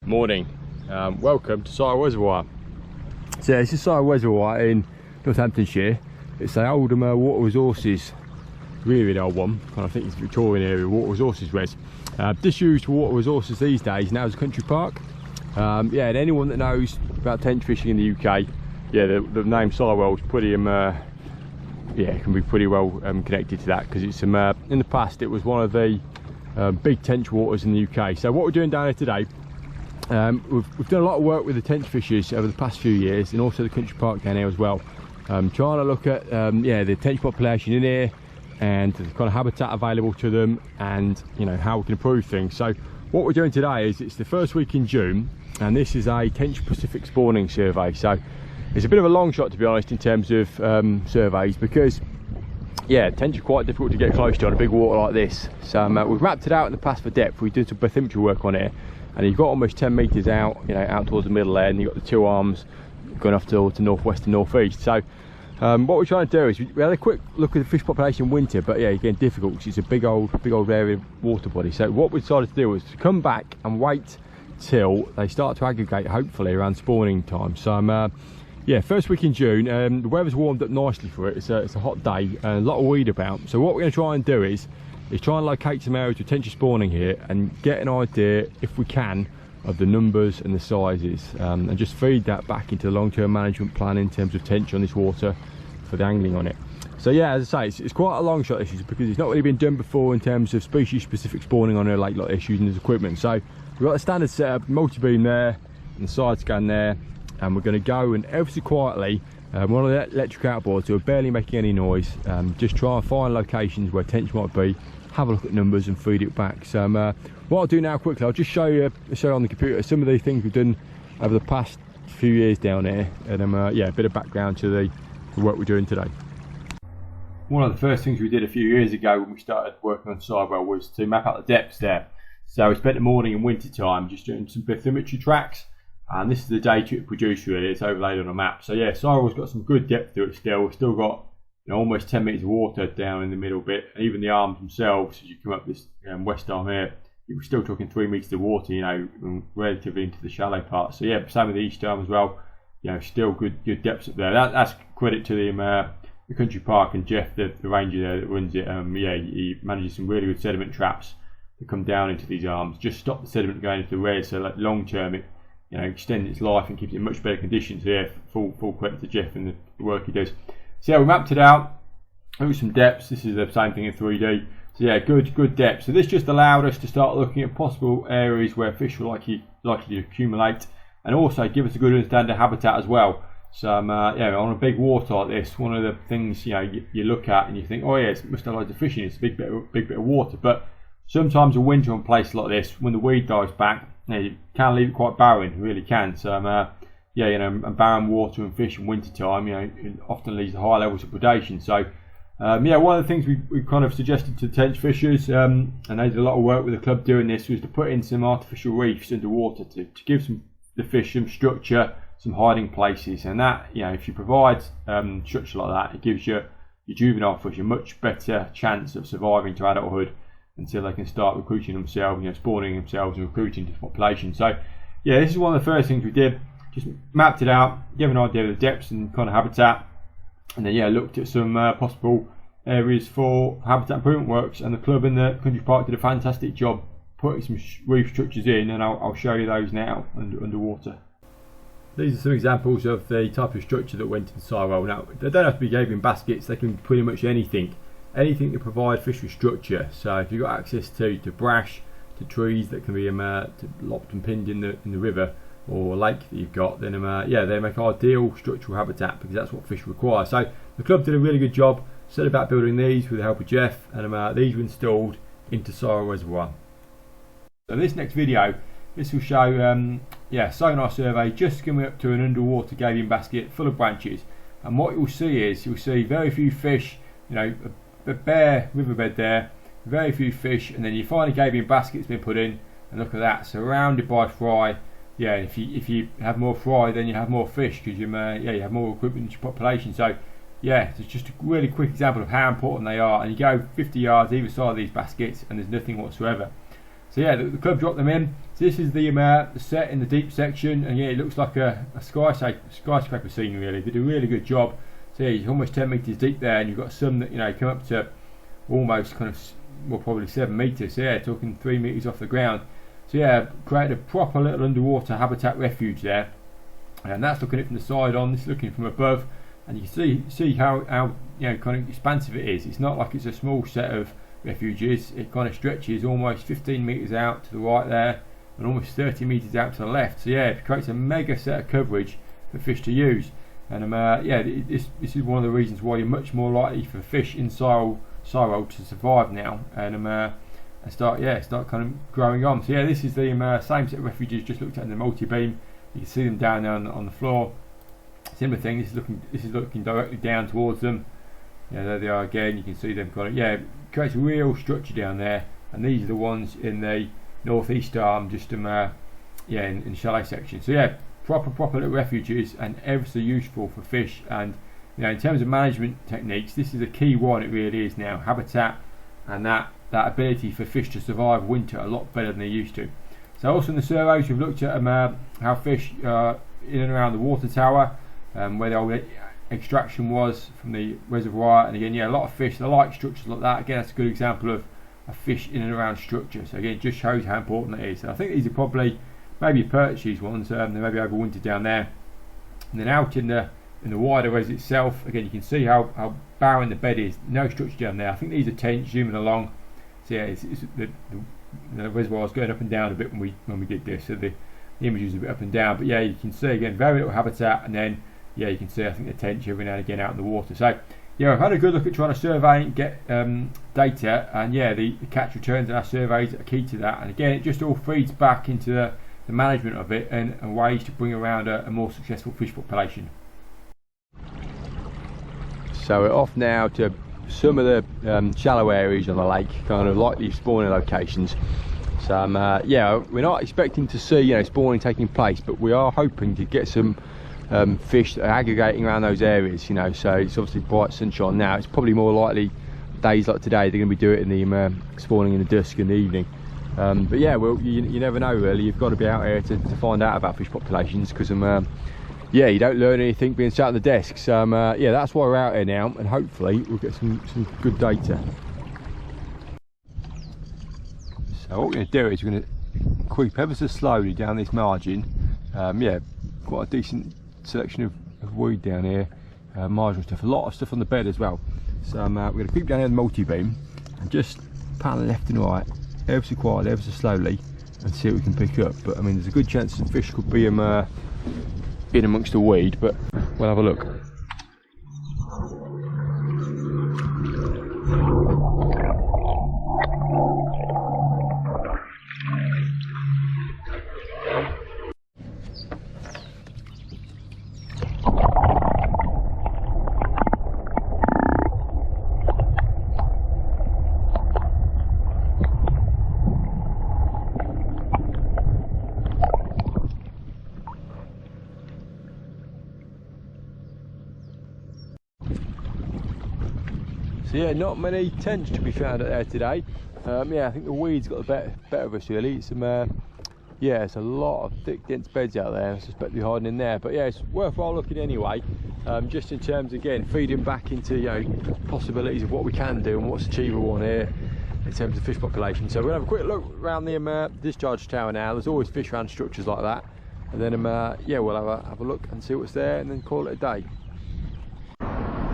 Morning, welcome to Sywell Reservoir. So yeah, this is Sywell Reservoir in Northamptonshire. It's an old water resources, really old one, kind of think it's Victorian area water resources res. Just used for water resources these days now as a country park. Yeah, and anyone that knows about tench fishing in the UK, yeah, the name Sywell is pretty yeah, it can be pretty well connected to that, because it's in the past it was one of the big tench waters in the UK. So what we're doing down here today, we've done a lot of work with the Tenchfishers over the past few years, and also the country park down here as well, trying to look at yeah, the tench population in here and the kind of habitat available to them, and you know how we can improve things. So what we're doing today is, it's the first week in June, and this is a tench Pacific spawning survey. So it's a bit of a long shot, to be honest, in terms of surveys, because yeah, tench are quite difficult to get close to on a big water like this. So we've mapped it out in the past for depth. We did some bathymetry work on it, and you've got almost 10 metres out, you know, out towards the middle there, and you've got the two arms going off to northwest and northeast. So what we're trying to do is we had a quick look at the fish population in winter, but yeah, again difficult because it's a big old area of water body. So what we decided to do was to come back and wait till they start to aggregate, hopefully around spawning time. So yeah, first week in June, the weather's warmed up nicely for it. It's a hot day and a lot of weed about. So what we're going to try and do is try and locate some areas with tench spawning here and get an idea, if we can, of the numbers and the sizes, and just feed that back into the long-term management plan in terms of tench on this water for the angling on it. So yeah, as I say, it's quite a long shot, this is, because it's not really been done before in terms of species-specific spawning on a lake like this using this equipment. So we've got the standard setup, multi-beam there and the side scan there, and we're going to go and ever so quietly, one of the electric outboards, so we're barely making any noise, just try and find locations where tench might be, have a look at numbers and feed it back. So what I'll do now quickly, I'll just show you on the computer some of the things we've done over the past few years down here, and yeah, a bit of background to the work we're doing today. One of the first things we did a few years ago when we started working on Sywell was to map out the depths there. So we spent the morning in winter time just doing some bathymetry tracks, and this is the data it produced really. It's overlaid on a map. So yeah, Sywell's got some good depth to it still. We've still got, you know, almost 10 metres of water down in the middle bit, and even the arms themselves, as you come up this west arm here, you're still talking 3 metres of water, you know, relatively into the shallow part. So yeah, same with the east arm as well, you know, still good depths up there. That's credit to the country park and Jeff, the ranger there that runs it. Yeah, he manages some really good sediment traps to come down into these arms, just stop the sediment going into the res, so like long term it, you know, extends its life and keeps it in much better condition. So yeah, full credit to Jeff and the work he does. So yeah, we mapped it out. Look at some depths. This is the same thing in 3D. So yeah, good depth. So this just allowed us to start looking at possible areas where fish were likely to accumulate, and also give us a good understanding of habitat as well. So yeah, on a big water like this, one of the things, you know, you look at and you think, oh yeah, it must have loads of fish in it. It's a big bit of water. But sometimes in winter on places like this, when the weed dies back, you know, you can leave it quite barren. You really can. So yeah, you know, and barren water and fish in winter time, you know, it often leads to high levels of predation. So yeah, one of the things we kind of suggested to the Tenchfishers, and they did a lot of work with the club doing this, was to put in some artificial reefs underwater to give the fish some structure, some hiding places. And that, you know, if you provide structure like that, it gives your juvenile fish a much better chance of surviving to adulthood until they can start recruiting themselves, you know, spawning themselves and recruiting to the population. So yeah, this is one of the first things we did. Just mapped it out, gave an idea of the depths and kind of habitat, and then yeah, looked at some possible areas for habitat improvement works. And the club in the country park did a fantastic job putting some reef structures in, and I'll show you those now underwater. These are some examples of the type of structure that went in Sywell. Now, they don't have to be gabion baskets, they can be pretty much anything to provide fish with structure. So if you've got access to brash, to trees that can be lopped and pinned in the river or lake that you've got, then yeah, they make ideal structural habitat, because that's what fish require. So the club did a really good job, set about building these with the help of Jeff, and these were installed into Sywell Reservoir. So this next video, this will show yeah, sonar survey just coming up to an underwater gabion basket full of branches, and what you'll see very few fish, you know, a bare riverbed there, very few fish, and then you find a gabion basket that's been put in, and look at that, surrounded by fry. Yeah, if you have more fry, then you have more fish, because you have more equipment in your population. So yeah, it's just a really quick example of how important they are. And you go 50 yards either side of these baskets and there's nothing whatsoever. So yeah, the club dropped them in. So this is the set in the deep section, and yeah, it looks like a skyscraper scene really. They did a really good job. So yeah, you're almost 10 metres deep there, and you've got some that, you know, come up to almost kind of, well, probably 7 metres. So yeah, talking 3 metres off the ground. So yeah, created a proper little underwater habitat refuge there, and that's looking at it from the side on. This is looking from above, and you can see how you know, kind of expansive it is. It's not like it's a small set of refuges. It kind of stretches almost 15 metres out to the right there, and almost 30 metres out to the left. So yeah, it creates a mega set of coverage for fish to use. And yeah, this is one of the reasons why you're much more likely for fish in Sywell to survive now, and start kind of growing on. So yeah, this is the same set of refuges just looked at in the multi-beam. You can see them down there on the floor. Similar thing. This is looking directly down towards them. Yeah, there they are again. You can see them kind of, yeah, it creates a real structure down there. And these are the ones in the northeast arm, just yeah, in the chalet section. So yeah, proper little refuges, and ever so useful for fish. And you know, in terms of management techniques, this is a key one. It really is now. Habitat and that ability for fish to survive winter a lot better than they used to. So also in the surveys we've looked at how fish in and around the water tower, where the old extraction was from the reservoir. And again, yeah, a lot of fish, they like structures like that. Again, that's a good example of a fish in and around structure. So again, it just shows how important it is. And I think these are probably maybe perch, these ones. They may be overwintered down there. And then out in the wider res itself, again, you can see how barren the bed is. No structure down there. I think these are tench zooming along. So yeah, the reservoir is going up and down a bit when we did this. So the image is a bit up and down. But yeah, you can see again very little habitat, and then yeah, you can see I think the tench every now and again out in the water. So yeah, I've had a good look at trying to survey and get data, and yeah, the catch returns in our surveys are key to that. And again, it just all feeds back into the management of it and ways to bring around a more successful fish population. So we're off now to some of the shallow areas on the lake, kind of likely spawning locations. So yeah, we're not expecting to see, you know, spawning taking place, but we are hoping to get some fish that are aggregating around those areas, you know. So it's obviously bright sunshine now. It's probably more likely days like today they're going to be doing it in the spawning in the dusk and the evening. But yeah, well, you never know really. You've got to be out here to find out about fish populations, because yeah, you don't learn anything being sat on the desk. So yeah, that's why we're out here now, and hopefully we'll get some good data. So what we're going to do is we're going to creep ever so slowly down this margin. Yeah, quite a decent selection of weed down here, marginal stuff, a lot of stuff on the bed as well. So we're going to creep down here in the multi-beam and just pan left and right, ever so quietly, ever so slowly, and see what we can pick up. But I mean, there's a good chance some fish could be in amongst the weed, but we'll have a look. So yeah, not many tench to be found out there today. Yeah, I think the weeds got the better of us really. It's yeah, it's a lot of thick, dense beds out there. I suspect they're hiding in there. But yeah, it's worthwhile looking anyway. Just in terms, again, feeding back into, you know, possibilities of what we can do and what's achievable on here in terms of fish population. So we're gonna have a quick look around the discharge tower now. There's always fish around structures like that. And then yeah, we'll have a look and see what's there, and then call it a day.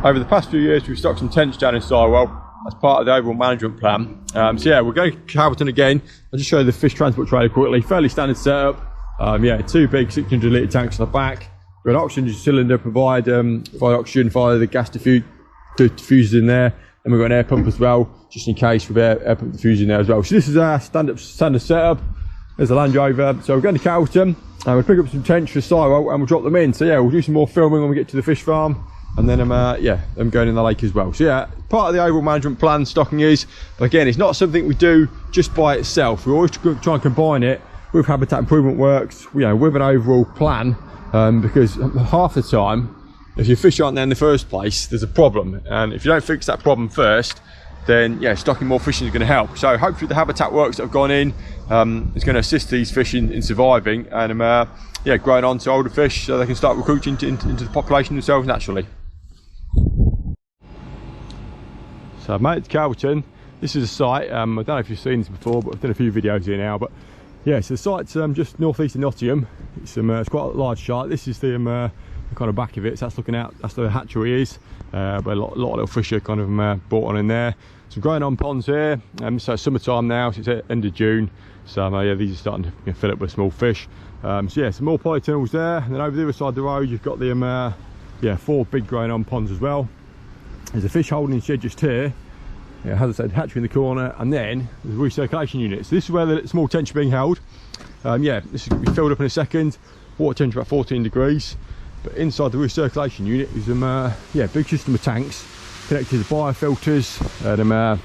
Over the past few years, we've stocked some tench down in Sywell as part of the overall management plan. So yeah, we're going to Calverton again. I'll just show you the fish transport trailer quickly. Fairly standard setup. Yeah, two big 600 litre tanks on the back. We've got an oxygen cylinder provide oxygen via the gas diffusers in there. And we've got an air pump as well, just in case with air pump diffuser in there as well. So this is our standard setup. There's the Land Rover. So we're going to Calverton and we'll pick up some tench for Sywell and we'll drop them in. So yeah, we'll do some more filming when we get to the fish farm. And then yeah, I'm going in the lake as well. So yeah, part of the overall management plan, stocking is, but again, it's not something we do just by itself. We always try and combine it with habitat improvement works, you know, with an overall plan, because half the time, if your fish aren't there in the first place, there's a problem. And if you don't fix that problem first, then yeah, stocking more fish is going to help. So hopefully the habitat works that have gone in is going to assist these fish in surviving and yeah, growing on to older fish so they can start recruiting into the population themselves naturally. So I've made it to Calverton. This is a site, I don't know if you've seen this before, but I've done a few videos here now. But yeah, so the site's just northeast of Nottingham. It's quite a large site. This is the kind of back of it, so that's looking out, that's the hatchery is, but a lot of little fish are kind of brought on in there. Some growing on ponds here, so it's summertime now, so it's end of June, so yeah, these are starting to fill up with small fish. So yeah, some more polytunnels there, and then over the other side of the road you've got the yeah, 4 big growing on ponds as well. There's a fish holding shed just here, yeah, as I said, hatchery in the corner, and then there's a recirculation unit. So this is where the small tench are being held. Yeah, this is going to be filled up in a second. Water temperature about 14 degrees. But inside the recirculation unit is yeah, big system of tanks connected to the biofilters and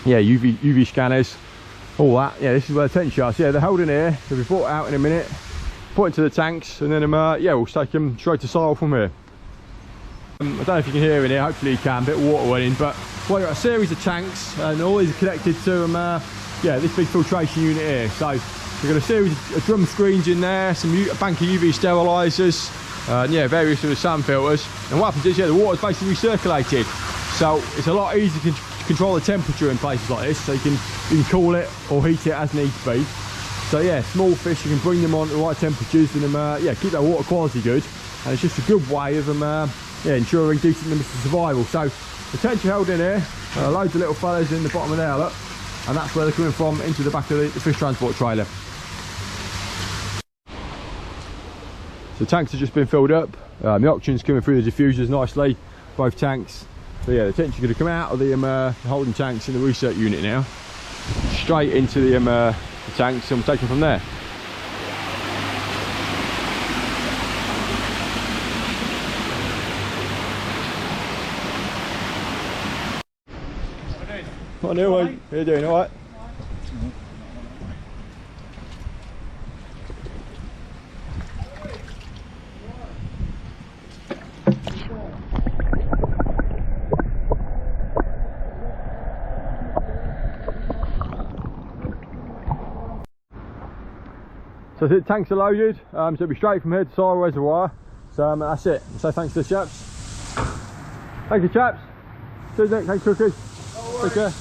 yeah, UV scanners, all that. Yeah, this is where the tench are. So yeah, they're held in here. They'll be brought out in a minute, put into the tanks, and then yeah, we'll take them straight to Sywell from here. I don't know if you can hear in here, hopefully you can, a bit of water running, but well, you've got a series of tanks and all these are connected to yeah, this big filtration unit here. So we've got a series of drum screens in there, a bank of UV sterilisers, yeah, various sort of sand filters. And what happens is, yeah, the water's basically recirculated, so it's a lot easier to control the temperature in places like this, so you can cool it or heat it as needs be. So yeah, small fish, you can bring them on to the right temperatures and yeah, keep their water quality good, and it's just a good way of yeah, ensuring decent numbers of survival. So the tench are held in here, loads of little fellas in the bottom of there, look, and that's where they're coming from, into the back of the fish transport trailer. So the tanks have just been filled up, the oxygen's coming through the diffusers nicely, both tanks. So yeah, the tench are going to come out of the holding tanks in the research unit now, straight into the tanks, and we'll take them from there. What new one? How you doing, alright? So the tanks are loaded, so it'll be straight from here to Sywell Reservoir. So that's it. So thanks to the chaps. Thank you, chaps. Cheers, Nick. Thanks, Cookie. Take care.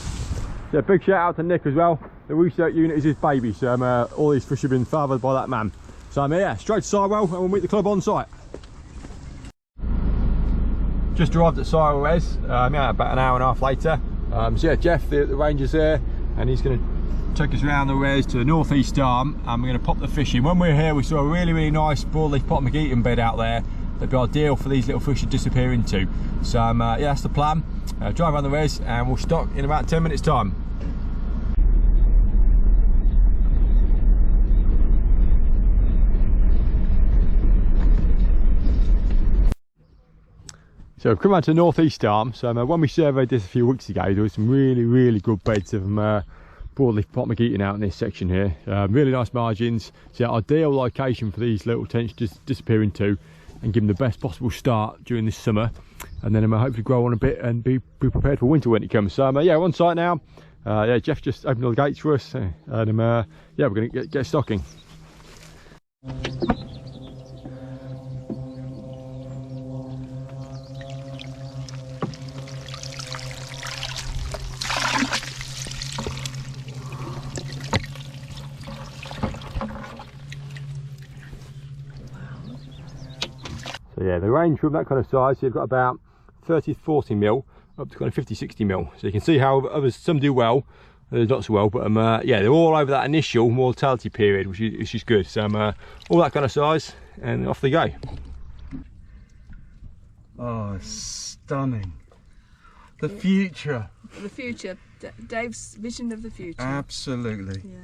Yeah, big shout out to Nick as well. The research unit is his baby, so all these fish have been fathered by that man. So yeah, straight to Sywell and we'll meet the club on site. Just arrived at Sywell Res, yeah, about an hour and a half later. So yeah, Jeff, the ranger's there, and he's going to take us around the res to the northeast arm, and we're going to pop the fish in. When we were here, we saw a really nice broadleaf pot McGeeton bed out there that'd be ideal for these little fish to disappear into. So yeah, that's the plan. Drive around the res and we'll stock in about 10 minutes time. So we've come out to the northeast arm. So when we surveyed this a few weeks ago, there was some really good beds of broadleaf pot McGeeton out in this section here. Really nice margins. So ideal location for these little tench to disappear into and give them the best possible start during this summer, and then hopefully grow on a bit and be prepared for winter when it comes. So yeah, we're on site now. Yeah, Jeff just opened all the gates for us, and yeah, we're going to get stocking. So yeah, the range from that kind of size, so you've got about 30 to 40 mil up to kind of 50 60 mil. So you can see how others, some do well, others not so well, but yeah, they're all over that initial mortality period, which is good. So all that kind of size, and off they go. Oh, stunning. The future. The future. Dave's vision of the future. Absolutely. Yeah.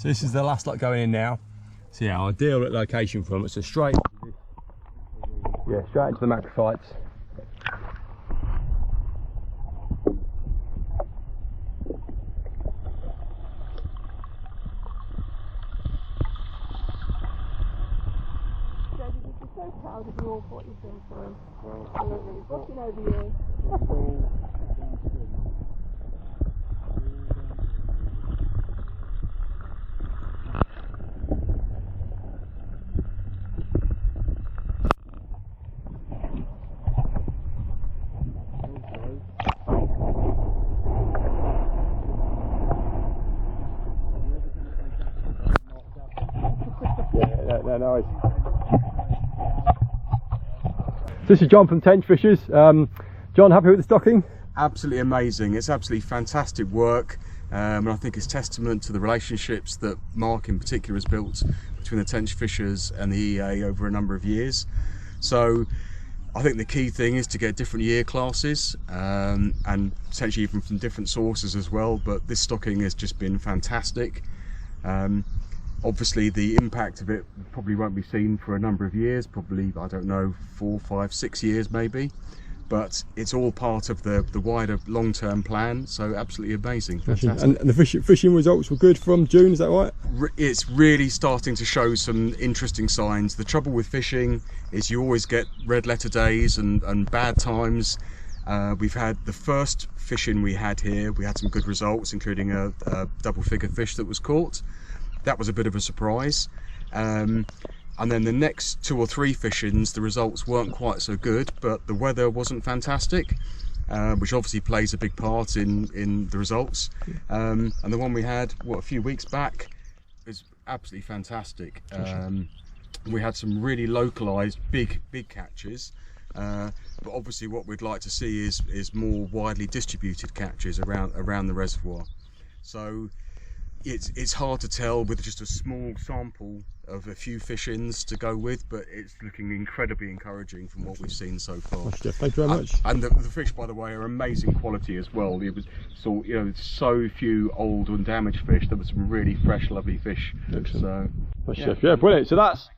So this is the last lot going in now. So yeah, ideal location for them. It's a straight into the macrophytes. So proud of you all for what you've done for him. Absolutely. Watching over you. Yeah, nice. This is John from Tenchfishers. John, happy with the stocking? Absolutely amazing. It's absolutely fantastic work, and I think it's testament to the relationships that Mark in particular has built between the Tenchfishers and the EA over a number of years. So I think the key thing is to get different year classes, and potentially even from different sources as well, but this stocking has just been fantastic. Obviously the impact of it probably won't be seen for a number of years, probably, I don't know, 4, 5, 6 years maybe, but it's all part of the wider long-term plan, so absolutely amazing. Fantastic. And the fishing results were good from June, is that right? It's really starting to show some interesting signs. The trouble with fishing is you always get red letter days and bad times. We've had the first fishing we had here, we had some good results, including a double-figure fish that was caught. That was a bit of a surprise, and then the next 2 or 3 fishings the results weren't quite so good, but the weather wasn't fantastic, which obviously plays a big part in the results, and the one we had a few weeks back is absolutely fantastic. We had some really localized big catches, but obviously what we'd like to see is more widely distributed catches around the reservoir. So it's hard to tell with just a small sample of a few fish-ins to go with, but it's looking incredibly encouraging from what we've seen so far. Thank you very much. And the fish, by the way, are amazing quality as well. It was so few old and damaged fish. There were some really fresh, lovely fish. Excellent. So yeah, brilliant. So that's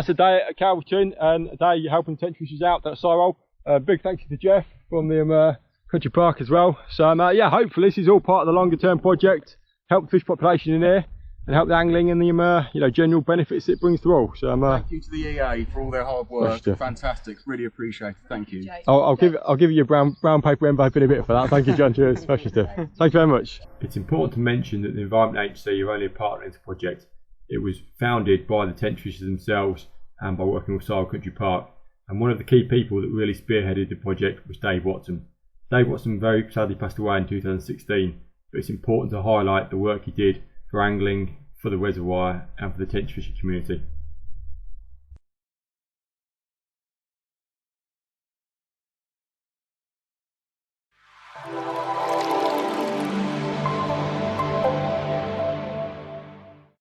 a day at Calverton and a day helping Tenchfishers out at Sywell. Big thank you to Jeff from the Country Park as well. So yeah, hopefully this is all part of the longer term project. Help the fish population in here and help the angling and the general benefits it brings to all. So thank you to the EA for all their hard work. Fantastic, really appreciate it. Thank you. I'll give you a brown paper envelope in a bit for that. Thank you, John. Cheers. Special stuff. Thank you very much. It's important to mention that the Environment Agency are only a partner in this project. It was founded by the Tenchfishers themselves and by working with Sywell Country Park. And one of the key people that really spearheaded the project was Dave Watson. Dave Watson very sadly passed away in 2016. But it's important to highlight the work he did for angling, for the reservoir and for the tench fishing community.